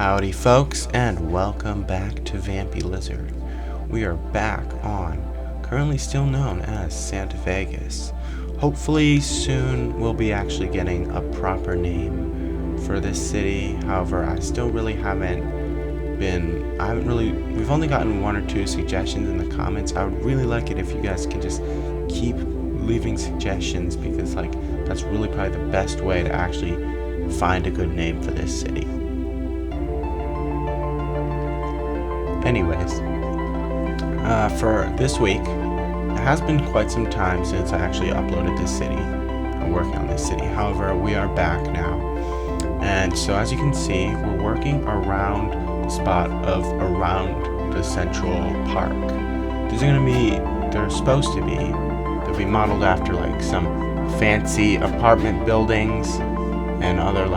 Howdy folks, and welcome back to VampyLizard. We are back on, currently still known as Santa Vegas. Hopefully soon we'll be actually getting a proper name for this city. However, I still really we've only gotten one or two suggestions in the comments. I would really like it if you guys can just keep leaving suggestions, because that's really probably the best way to actually find a good name for this city. Anyways, for this week, it has been quite some time since I actually uploaded this city and working on this city. However, we are back now, and so as you can see, we're working around the spot of around the Central Park. They're supposed to be, they'll be modeled after some fancy apartment buildings and other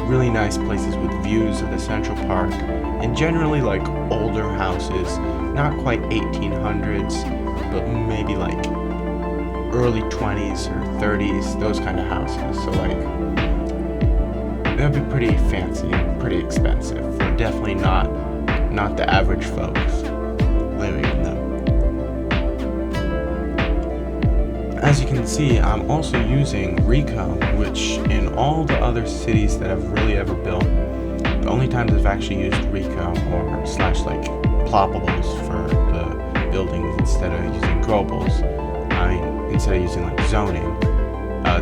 really nice places with views of the Central Park, and generally older houses, not quite 1800s, but maybe early 20s or 30s, those kind of houses. So they'll be pretty fancy, pretty expensive. They're definitely not the average folks living in them. As you can see, I'm also using Rico, which in all the other cities that I've really ever built, the only times I've actually used Rico or slash ploppables for the buildings instead of using globals, instead of using zoning,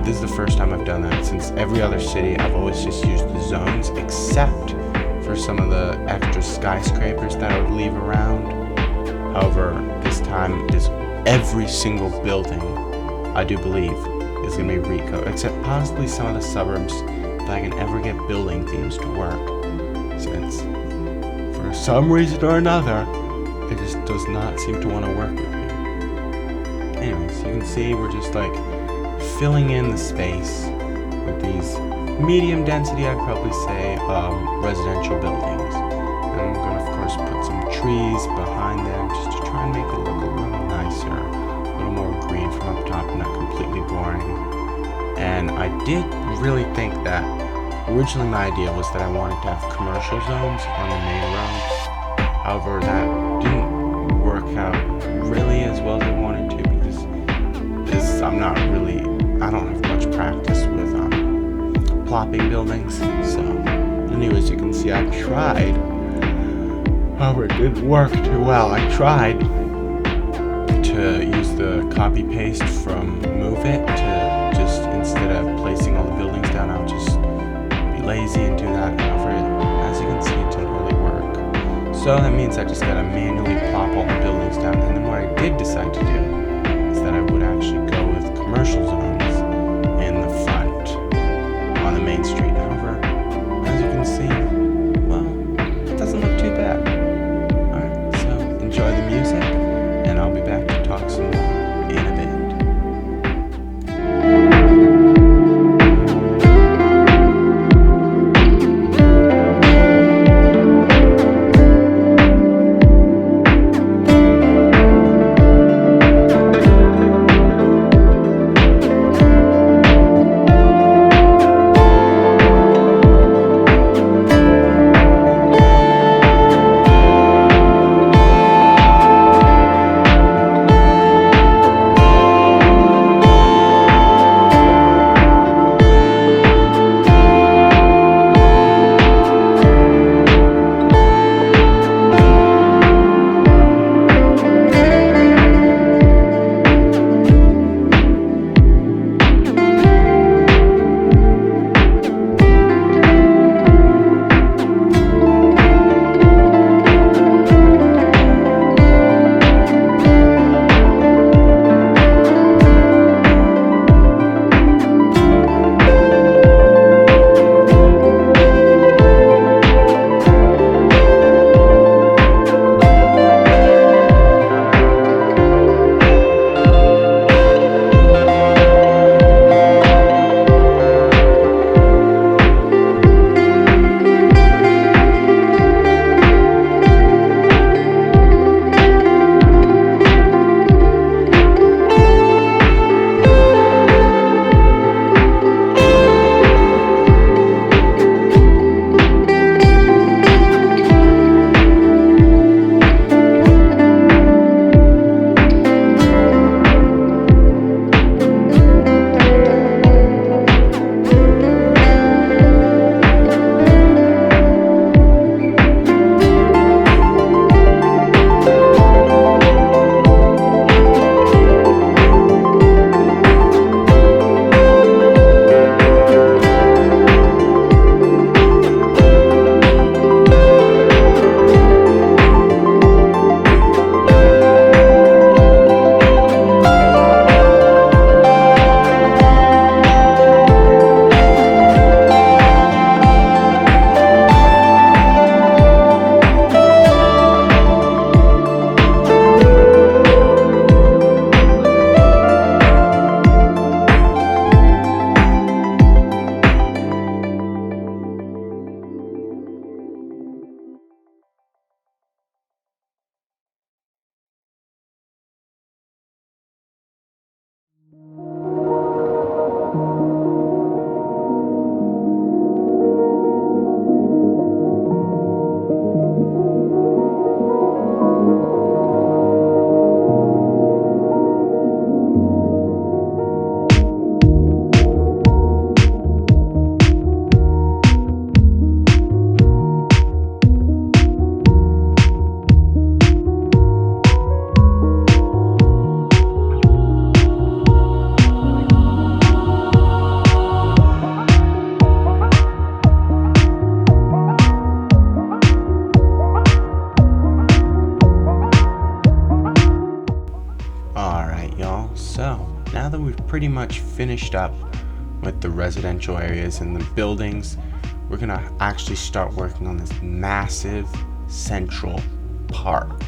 this is the first time I've done that, since every other city I've always just used the zones, except for some of the extra skyscrapers that I would leave around. However, this time every single building, I do believe, is going to be Rico, except possibly some of the suburbs that I can ever get building themes to work, since for some reason or another it just does not seem to want to work with me. Anyways, you can see we're just filling in the space with these medium density, I'd probably say, residential buildings. And I'm going to of course put some trees behind them just to try and make it look a little nicer, a little more green from up top and not completely boring. And I did really think that originally my idea was that I wanted to have commercial zones on the main roads. However, that didn't work out really as well as I wanted to, because I don't have much practice with plopping buildings. So anyways, you can see I tried. However, it didn't work too well. I tried to use the copy paste from Move It to just, instead of placing all the buildings down, I would just be lazy and do that. However, as you can see, it didn't really work. So that means I just gotta manually plop all the buildings down. And then what I did decide to do is that I would actually go with commercial zones in the front on the main street. However, as you can see, well, it doesn't look too bad. Alright, so enjoy the music, and I'll be back to talk some more in a bit. So, now that we've pretty much finished up with the residential areas and the buildings, we're gonna actually start working on this massive central park.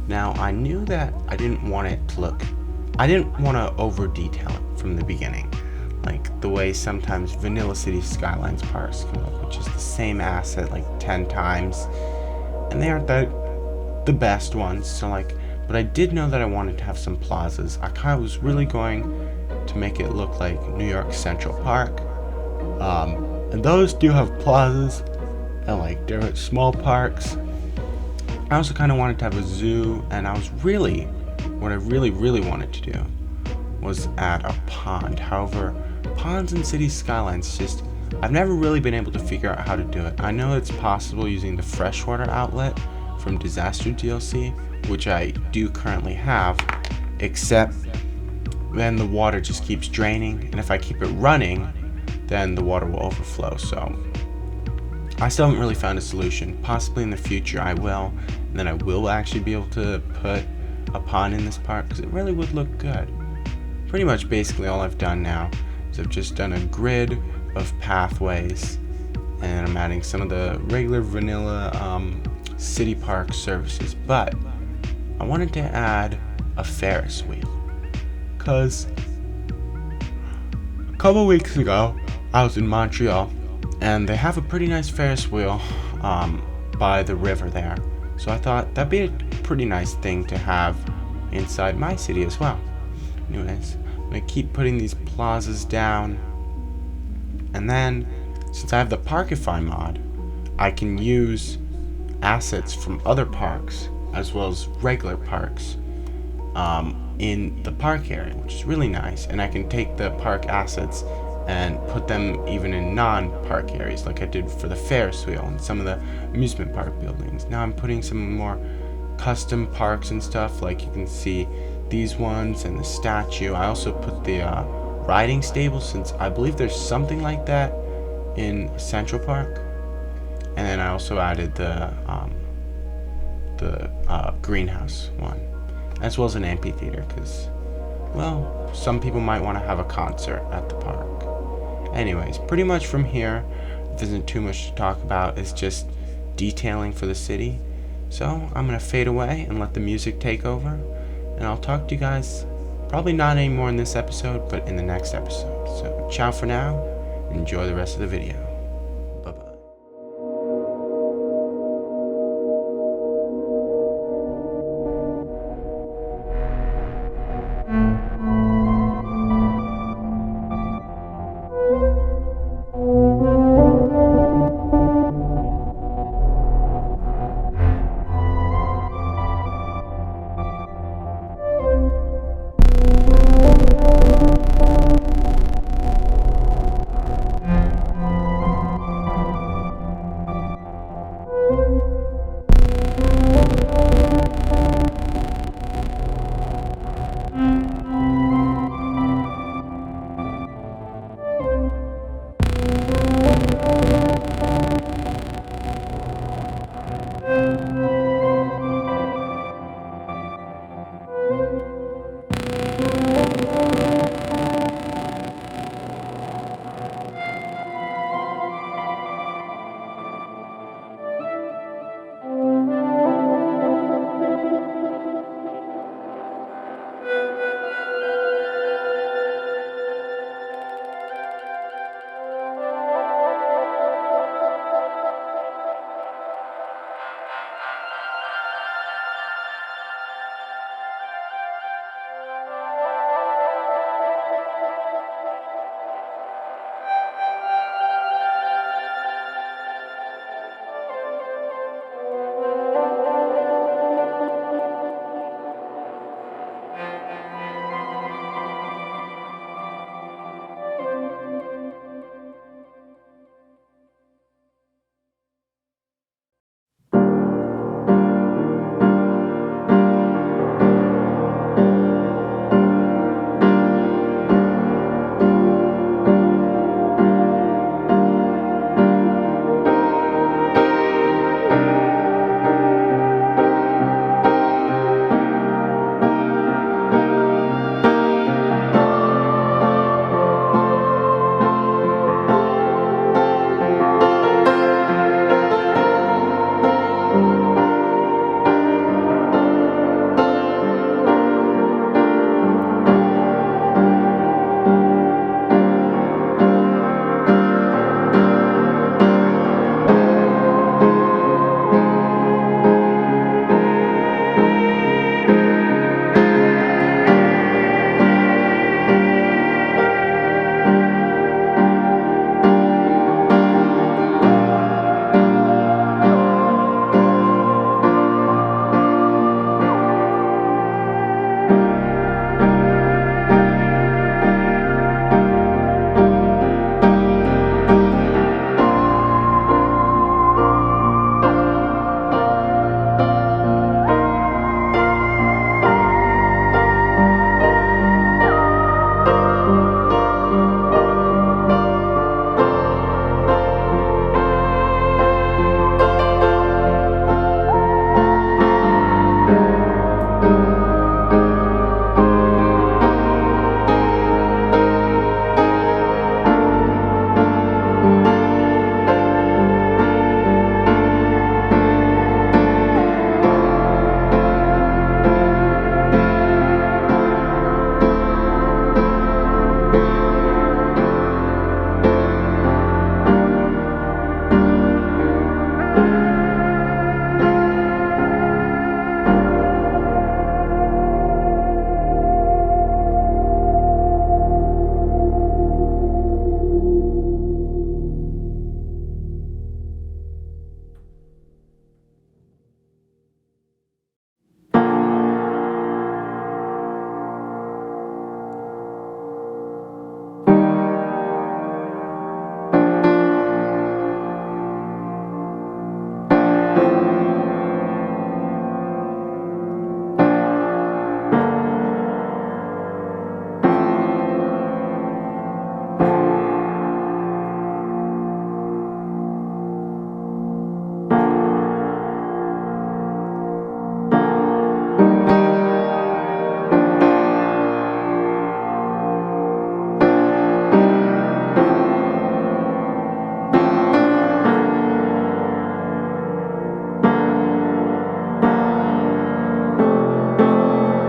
Now, I knew that I didn't want to over detail it from the beginning, like the way sometimes vanilla Cities Skylines parks come up, which is the same asset like 10 times, and they aren't the best ones. So but I did know that I wanted to have some plazas. I kind of was really going to make it look like New York Central Park, and those do have plazas and different small parks. I also kind of wanted to have a zoo, and what I really wanted to do was add a pond. However, ponds in Cities Skylines I've never really been able to figure out how to do it. I know it's possible using the freshwater outlet from Disaster DLC, which I do currently have, except then the water just keeps draining, and if I keep it running, then the water will overflow. So I still haven't really found a solution. Possibly in the future I will, and then I will actually be able to put a pond in this park, because it really would look good. Pretty much basically all I've done now is I've just done a grid of pathways, and I'm adding some of the regular vanilla city park services, but I wanted to add a Ferris wheel, because a couple weeks ago I was in Montreal, and they have a pretty nice Ferris wheel by the river there. So I thought that'd be a pretty nice thing to have inside my city as well. Anyways, I'm gonna keep putting these plazas down, and then since I have the Parkify mod, I can use assets from other parks as well as regular parks in the park area, which is really nice. And I can take the park assets and put them even in non-park areas, like I did for the Ferris wheel and some of the amusement park buildings. Now I'm putting some more custom parks and stuff, like you can see these ones and the statue. I also put the riding stable, since I believe there's something like that in Central Park. And then I also added the greenhouse one, as well as an amphitheater, because, well, some people might want to have a concert at the park. Anyways, pretty much from here, there isn't too much to talk about. It's just detailing for the city. So I'm going to fade away and let the music take over. And I'll talk to you guys, probably not anymore in this episode, but in the next episode. So ciao for now, and enjoy the rest of the video.